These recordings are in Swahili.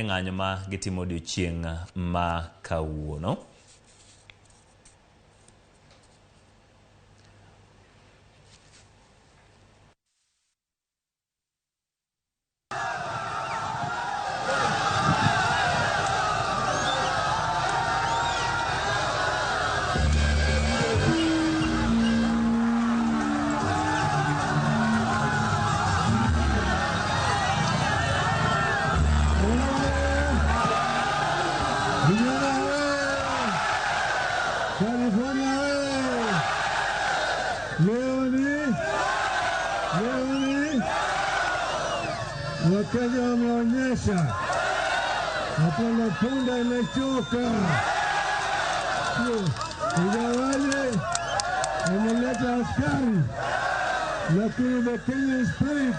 ng'anyo ma gitimo odiochieng' ma kawuono. California, Leoni, Wakenya wameonyesha hapana, punda imechoka. Ingawaje wameleta askari, lakini the Kenyan spirit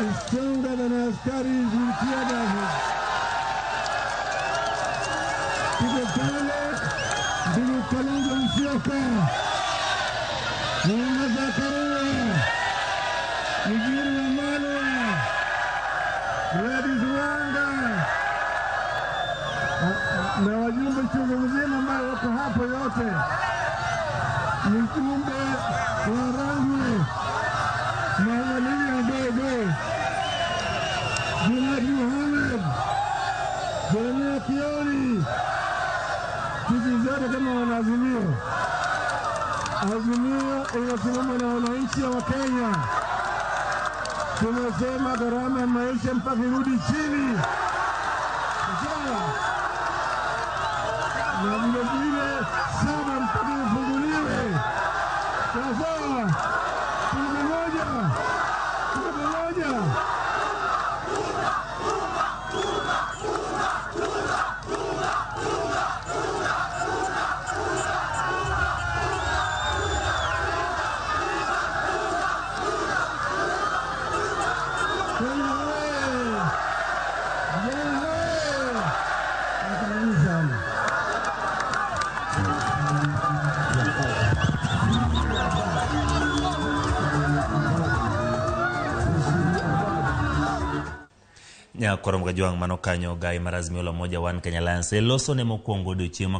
is stronger than askari with tear gas. Ndugu Kalonzo Musyoka, Mwanza Karua, Migiri Wamalwa, Gladys Wanga na wajumbe chungu mzima ambao wako hapo yote, mjumbe wa Rangwe na Waliya Dogo, Junaid Mohamed, Jeremia Kioni, sisi zote kama wanaazimio. Azimio inasimama na wananchi wa Kenya. Tumesema gharama ya maisha mpaka irudi chini. Na vile vile saba mpaka ifunguliwe. Sawa. Pamoja. Nyakoro mga juang manokanyo gai marazimio la moja One Kenya Alliance loso ne mokwongo odiochieng'